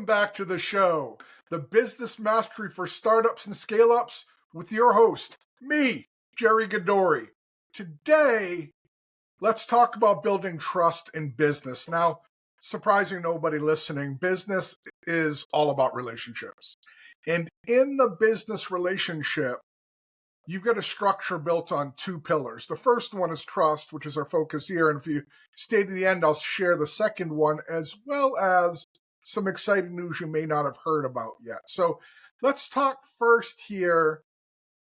back to the show, the Business Mastery for Startups and Scaleups, with your host, me, Jerry Gadori. Today, let's talk about building trust in business. Now, surprising nobody listening, business is all about relationships. And in the business relationship, you've got a structure built on two pillars. The first one is trust, which is our focus here. And if you stay to the end, I'll share the second one, as well as some exciting news you may not have heard about yet. So let's talk first here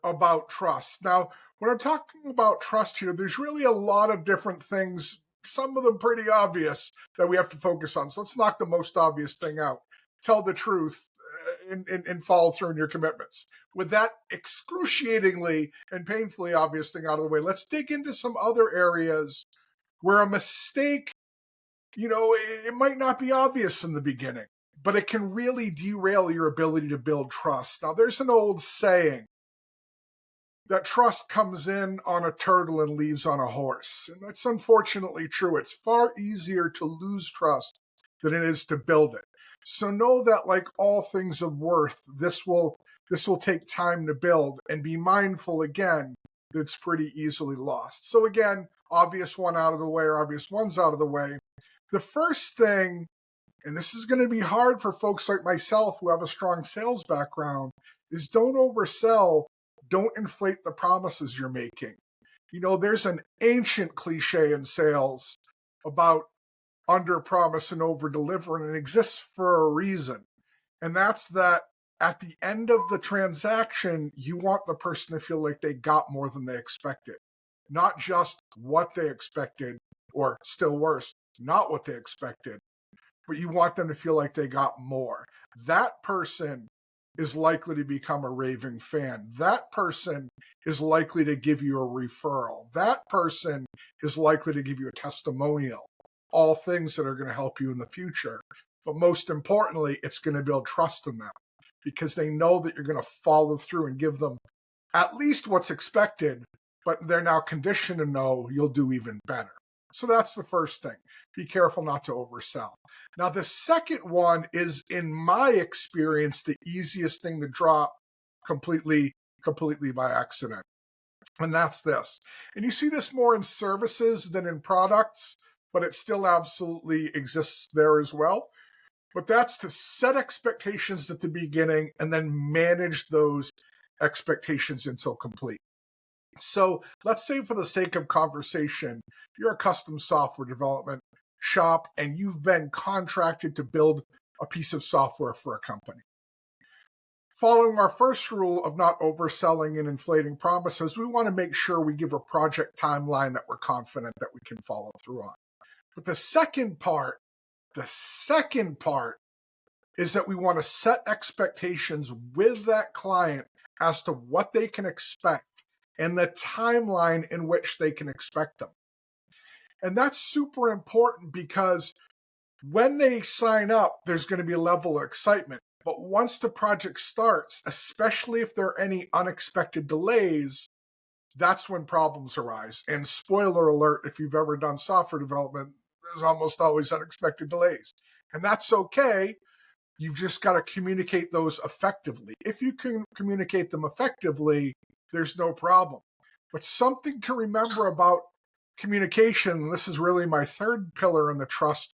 about trust. Now, when I'm talking about trust here, there's really a lot of different things, some of them pretty obvious, that we have to focus on. So let's knock the most obvious thing out. Tell the truth and follow through on your commitments. With that excruciatingly and painfully obvious thing out of the way, let's dig into some other areas where a mistake, it might not be obvious in the beginning, but it can really derail your ability to build trust. Now, there's an old saying that trust comes in on a turtle and leaves on a horse. And that's unfortunately true. It's far easier to lose trust than it is to build it. So know that, like all things of worth, this will take time to build, and be mindful again that it's pretty easily lost. So again, obvious one out of the way, or obvious ones out of the way. The first thing, and this is going to be hard for folks like myself who have a strong sales background, is don't oversell, don't inflate the promises you're making. There's an ancient cliche in sales about under promise and over deliver, and it exists for a reason. And that's that at the end of the transaction, you want the person to feel like they got more than they expected. Not just what they expected, or still worse, not what they expected, but you want them to feel like they got more. That person is likely to become a raving fan. That person is likely to give you a referral. That person is likely to give you a testimonial. All things that are going to help you in the future. But most importantly, it's going to build trust in them, because they know that you're going to follow through and give them at least what's expected, but they're now conditioned to know you'll do even better. So that's the first thing. Be careful not to oversell. Now, the second one is, in my experience, the easiest thing to drop completely by accident. And that's this. And you see this more in services than in products, but it still absolutely exists there as well. But that's to set expectations at the beginning and then manage those expectations until complete. So let's say, for the sake of conversation, you're a custom software development shop and you've been contracted to build a piece of software for a company. Following our first rule of not overselling and inflating promises, we want to make sure we give a project timeline that we're confident that we can follow through on. But the second part is that we want to set expectations with that client as to what they can expect and the timeline in which they can expect them. And that's super important, because when they sign up, there's going to be a level of excitement. But once the project starts, especially if there are any unexpected delays, that's when problems arise. And spoiler alert, if you've ever done software development, there's almost always unexpected delays. And that's okay. You've just got to communicate those effectively. If you can communicate them effectively, there's no problem. But something to remember about communication, this is really my third pillar in the trust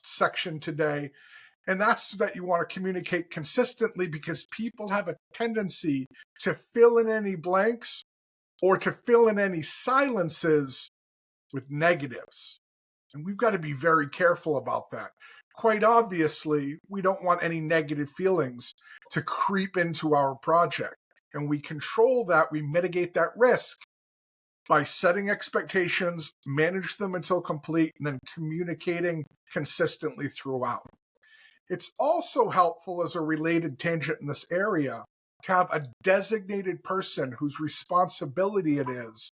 section today, and that's that you want to communicate consistently, because people have a tendency to fill in any blanks or to fill in any silences with negatives. And we've got to be very careful about that. Quite obviously, we don't want any negative feelings to creep into our project. And we control that, we mitigate that risk by setting expectations, manage them until complete, and then communicating consistently throughout. It's also helpful, as a related tangent in this area, to have a designated person whose responsibility it is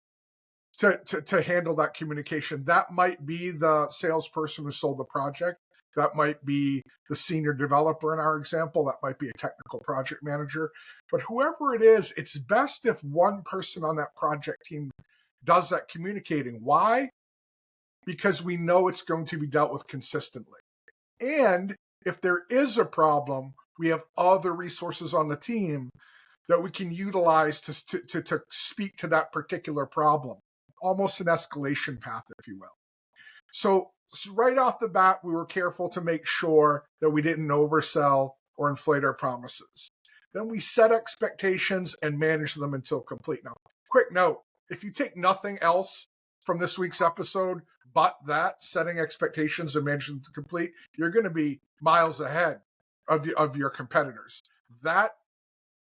to handle that communication. That might be the salesperson who sold the project. That might be the senior developer in our example. That might be a technical project manager. But whoever it is, it's best if one person on that project team does that communicating. Why? Because we know it's going to be dealt with consistently. And if there is a problem, we have other resources on the team that we can utilize to speak to that particular problem. Almost an escalation path, if you will. So right off the bat, we were careful to make sure that we didn't oversell or inflate our promises. Then we set expectations and manage them until complete. Now, quick note, if you take nothing else from this week's episode but that, setting expectations and managing them to complete, you're going to be miles ahead of your competitors. That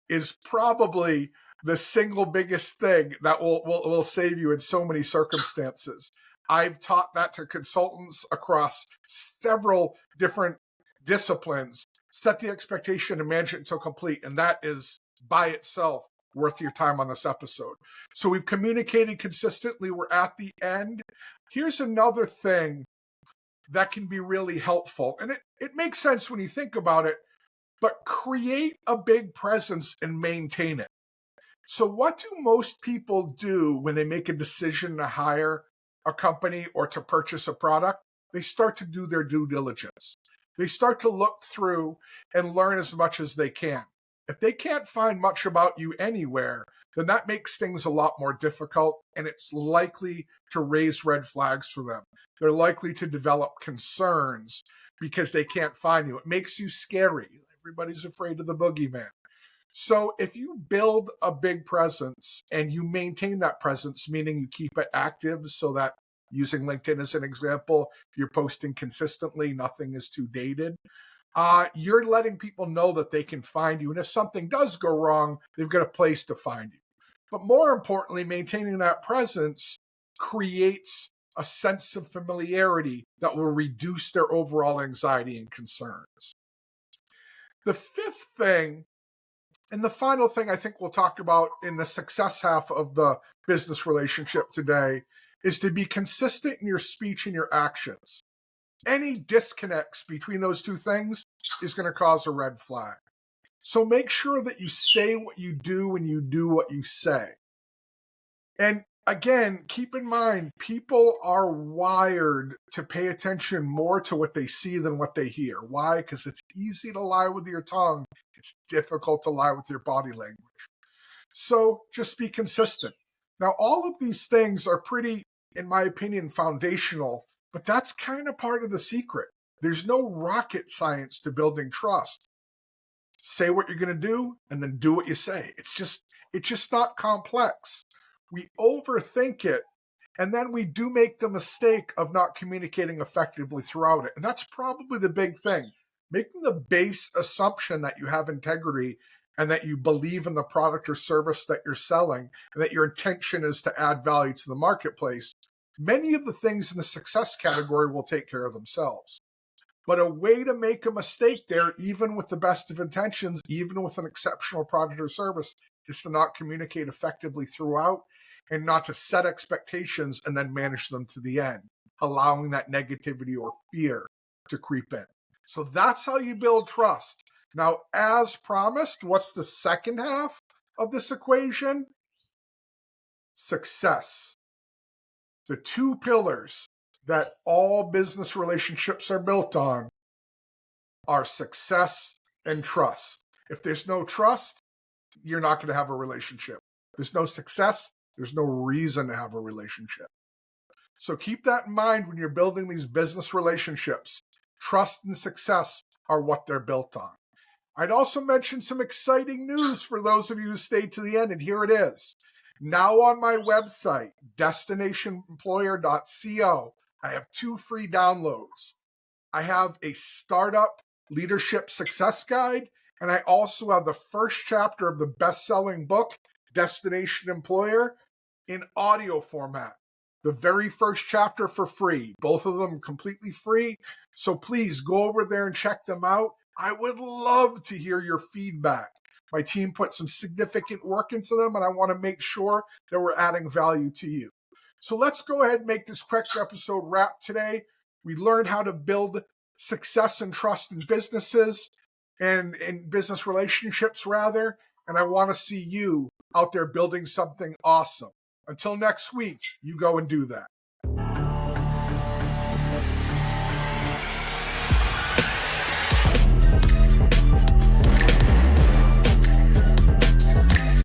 is probably the single biggest thing that will save you in so many circumstances. I've taught that to consultants across several different disciplines. Set the expectation and manage it until complete. And that is by itself worth your time on this episode. So we've communicated consistently. We're at the end. Here's another thing that can be really helpful. And it makes sense when you think about it, but create a big presence and maintain it. So what do most people do when they make a decision to hire a company or to purchase a product? They start to do their due diligence. They start to look through and learn as much as they can. If they can't find much about you anywhere, then that makes things a lot more difficult, and it's likely to raise red flags for them. They're likely to develop concerns because they can't find you. It makes you scary. Everybody's afraid of the boogeyman. So if you build a big presence and you maintain that presence, meaning you keep it active so that, using LinkedIn as an example, you're posting consistently, nothing is too dated, you're letting people know that they can find you. And if something does go wrong, they've got a place to find you. But more importantly, maintaining that presence creates a sense of familiarity that will reduce their overall anxiety and concerns. The fifth thing, and the final thing I think we'll talk about in the success half of the business relationship today, is to be consistent in your speech and your actions. Any disconnects between those two things is going to cause a red flag. So make sure that you say what you do and you do what you say. And again, keep in mind, people are wired to pay attention more to what they see than what they hear. Why? Because it's easy to lie with your tongue. It's difficult to lie with your body language. So just be consistent. Now, all of these things are pretty, in my opinion, foundational, but that's kind of part of the secret. There's no rocket science to building trust. Say what you're going to do and then do what you say. It's just not complex. We overthink it, and then we do make the mistake of not communicating effectively throughout it. And that's probably the big thing. Making the base assumption that you have integrity and that you believe in the product or service that you're selling and that your intention is to add value to the marketplace. Many of the things in the success category will take care of themselves. But a way to make a mistake there, even with the best of intentions, even with an exceptional product or service, is to not communicate effectively throughout and not to set expectations and then manage them to the end, allowing that negativity or fear to creep in. So that's how you build trust. Now, as promised, what's the second half of this equation? Success. The two pillars that all business relationships are built on are success and trust. If there's no trust, you're not going to have a relationship. If there's no success, there's no reason to have a relationship. So keep that in mind when you're building these business relationships. Trust and success are what they're built on. I'd also mention some exciting news for those of you who stayed to the end, and here it is. Now on my website, destinationemployer.co, I have 2 free downloads. I have a startup leadership success guide, and I also have the first chapter of the best-selling book, Destination Employer, in audio format. The very first chapter for free, both of them completely free. So please go over there and check them out. I would love to hear your feedback. My team put some significant work into them, and I want to make sure that we're adding value to you. So let's go ahead and make this quick episode wrap today. We learned how to build success and trust in businesses and in business relationships, rather. And I want to see you out there building something awesome. Until next week, you go and do that.